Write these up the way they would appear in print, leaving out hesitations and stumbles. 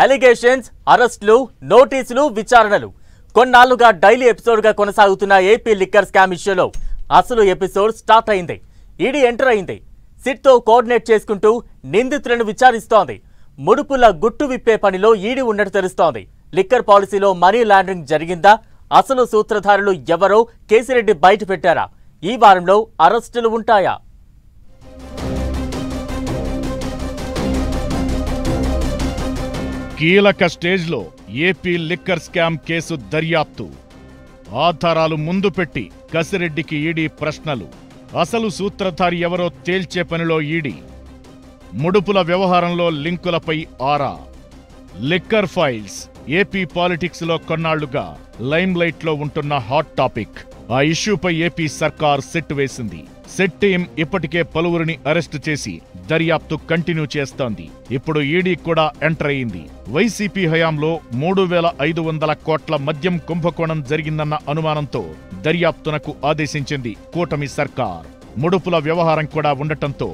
Allegations, అరెస్టులు, నోటీసులు, విచారణలు కొన్నాళ్లుగా డైలీ ఎపిసోడ్గా కొనసాగుతున్న ఏపీ లిక్కర్ స్కామ్ ఇష్యూలో అసలు ఎపిసోడ్ స్టార్ట్ అయింది. ఈడీ ఎంటర్ అయింది. సిట్తో కోఆర్డినేట్ చేసుకుంటూ నిందితులను విచారిస్తోంది. ముడుపుల గుట్టు విప్పే పనిలో ఈడీ ఉన్నట్టు తెలుస్తోంది. లిక్కర్ పాలసీలో మనీ లాండరింగ్ జరిగిందా? అసలు సూత్రధారులు ఎవరో కేసిరెడ్డి బయట పెట్టారా? ఈ వారంలో అరెస్టులు ఉంటాయా? కీలక స్టేజ్లో ఏపీ లిక్కర్ స్కామ్ కేసు దర్యాప్తు. ఆధారాలు ముందు పెట్టి కసిరెడ్డికి ఈడీ ప్రశ్నలు. అసలు సూత్రధారి ఎవరో తేల్చే పనిలో ఈడీ. ముడుపుల వ్యవహారంలో లింకులపై ఆరా. లిక్కర్ ఫైల్స్ ఏపీ పాలిటిక్స్లో కొన్నాళ్లుగా లైమ్లైట్లో ఉంటున్న హాట్ టాపిక్. ఆ ఇష్యూపై ఏపీ సర్కార్ సెట్ వేసింది. సెట్ టీం ఇప్పటికే పలువురిని అరెస్టు చేసి దర్యాప్తు కంటిన్యూ చేస్తోంది. ఇప్పుడు ఈడీ కూడా ఎంటర్ అయింది. వైసీపీ హయాంలో 3,500 కోట్ల మద్యం కుంభకోణం జరిగిందన్న అనుమానంతో దర్యాప్తునకు ఆదేశించింది కూటమి సర్కార్. ముడుపుల వ్యవహారం కూడా ఉండటంతో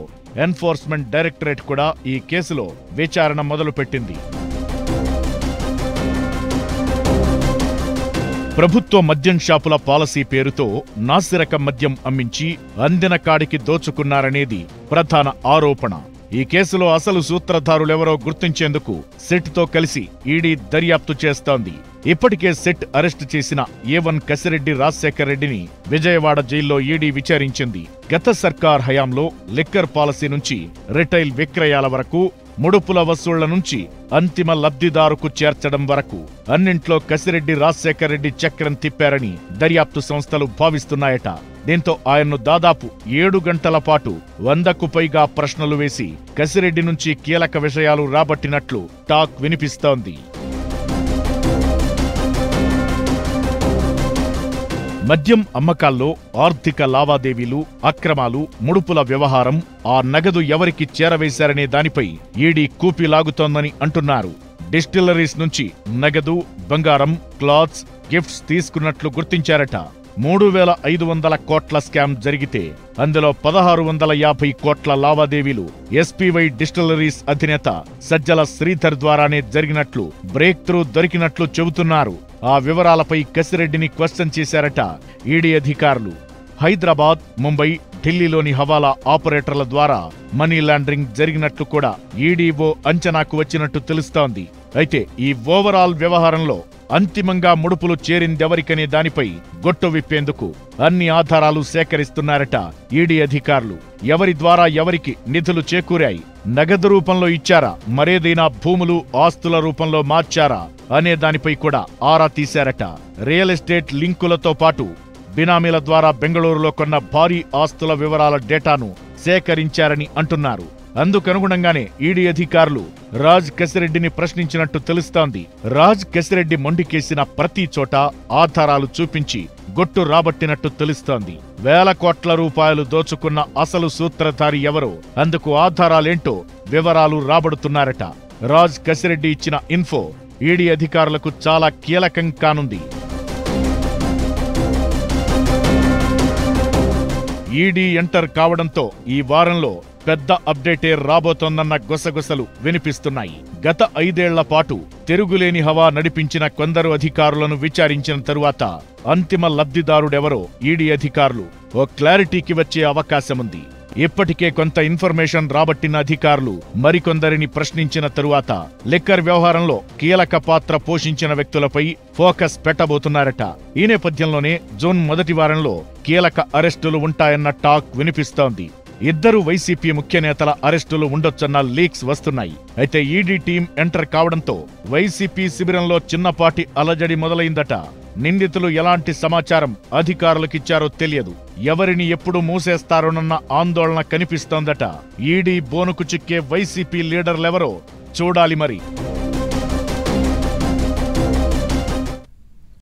ఎన్ఫోర్స్మెంట్ డైరెక్టరేట్ కూడా ఈ కేసులో విచారణ మొదలుపెట్టింది. ప్రభుత్వ మద్యం షాపుల పాలసీ పేరుతో నాసిరకం మద్యం అమ్మించి అందిన కాడికి దోచుకున్నారనేది ప్రధాన ఆరోపణ. ఈ కేసులో అసలు సూత్రధారులెవరో గుర్తించేందుకు సెట్తో కలిసి ఈడీ దర్యాప్తు చేస్తోంది. ఇప్పటికే సెట్ అరెస్టు చేసిన A1 కసిరెడ్డి రాజశేఖర్ రెడ్డిని విజయవాడ జైల్లో ఈడీ విచారించింది. గత సర్కార్ హయాంలో లిక్కర్ పాలసీ నుంచి రిటైల్ విక్రయాల వరకు, ముడుపుల వసూళ్ల నుంచి అంతిమ లబ్ధిదారుకు చేర్చడం వరకు అన్నింట్లో కసిరెడ్డి రాజశేఖర్ రెడ్డి చక్రం తిప్పారని దర్యాప్తు సంస్థలు భావిస్తున్నాయట. దీంతో ఆయన్ను దాదాపు 7 గంటల పాటు 100కు పైగా ప్రశ్నలు వేసి కసిరెడ్డి నుంచి కీలక విషయాలు రాబట్టినట్లు టాక్ వినిపిస్తోంది. మద్యం అమ్మకాల్లో ఆర్థిక లావాదేవీలు, అక్రమాలు, ముడుపుల వ్యవహారం, ఆ నగదు ఎవరికి చేరవేశారనే దానిపై ఈడీ కూపి లాగుతోందని అంటున్నారు. డిస్టిలరీస్ నుంచి నగదు, బంగారం, క్లాత్స్, గిఫ్ట్స్ తీసుకున్నట్లు గుర్తించారట. 3,500 కోట్ల స్కామ్ జరిగితే అందులో 1,650 కోట్ల లావాదేవీలు ఎస్పీవై డిస్టిలరీస్ అధినేత సజ్జల శ్రీధర్ ద్వారానే జరిగినట్లు బ్రేక్ త్రూ దొరికినట్లు చెబుతున్నారు. ఆ వివరాలపై కసిరెడ్డిని క్వశ్చన్ చేశారట ఈడీ అధికారులు. హైదరాబాద్, ముంబై, ఢిల్లీలోని హవాలా ఆపరేటర్ల ద్వారా మనీ లాండరింగ్ జరిగినట్లు కూడా ఈడీఓ అంచనాకు వచ్చినట్టు తెలుస్తోంది. అయితే ఈ ఓవరాల్ వ్యవహారంలో అంతిమంగా ముడుపులు చేరిందెవరికనే దానిపై గొట్టు విప్పేందుకు అన్ని ఆధారాలు సేకరిస్తున్నారట ఈడీ అధికారులు. ఎవరి ద్వారా ఎవరికి నిధులు చేకూరాయి, నగదు రూపంలో ఇచ్చారా, మరేదైనా భూములు, ఆస్తుల రూపంలో మార్చారా అనే దానిపై కూడా ఆరా తీశారట. రియల్ ఎస్టేట్ లింకులతో పాటు బినామీల ద్వారా బెంగళూరులో కొన్న భారీ ఆస్తుల వివరాల డేటాను సేకరించారని అంటున్నారు. అందుకనుగుణంగానే ఈడీ అధికారులు రాజ్ కసిరెడ్డిని ప్రశ్నించినట్టు తెలుస్తోంది. రాజ్ కసిరెడ్డి మొండికేసిన ప్రతి చోట ఆధారాలు చూపించి గొట్టు రాబట్టినట్టు తెలుస్తోంది. వేల కోట్ల రూపాయలు దోచుకున్న అసలు సూత్రధారి ఎవరో, అందుకు ఆధారాలేంటో వివరాలు రాబడుతున్నారట. రాజ్ కసిరెడ్డి ఇచ్చిన ఇన్ఫో ఈడీ అధికారులకు చాలా కీలకం కానుంది. ఈడీ ఎంటర్ కావడంతో ఈ వారంలో పెద్ద అప్డేటే రాబోతోందన్న గుసగుసలు వినిపిస్తున్నాయి. గత 5 ఏళ్ల పాటు తిరుగులేని హవా నడిపించిన కొందరు అధికారులను విచారించిన తరువాత అంతిమ లబ్ధిదారుడెవరో ఈడీ అధికారులు ఓ క్లారిటీకి వచ్చే అవకాశముంది. ఇప్పటికే కొంత ఇన్ఫర్మేషన్ రాబట్టిన అధికారులు మరికొందరిని ప్రశ్నించిన తరువాత లిక్కర్ వ్యవహారంలో కీలక పాత్ర పోషించిన వ్యక్తులపై ఫోకస్ పెట్టబోతున్నారట. ఈ నేపథ్యంలోనే జూన్ మొదటి వారంలో కీలక అరెస్టులు ఉంటాయన్న టాక్ వినిపిస్తోంది. 2 వైసీపీ ముఖ్య నేతల అరెస్టులు ఉండొచ్చన్న లీక్స్ వస్తున్నాయి. అయితే ఈడీ టీం ఎంటర్ కావడంతో వైసీపీ శిబిరంలో చిన్నపాటి అలజడి మొదలైందట. నిందితులు ఎలాంటి సమాచారం అధికారులకిచ్చారో తెలియదు. ఎవరిని ఎప్పుడు మూసేస్తారోనన్న ఆందోళన కనిపిస్తోందట. ఈడీ బోనుకు చిక్కే వైసీపీ లీడర్లెవరో చూడాలి మరి.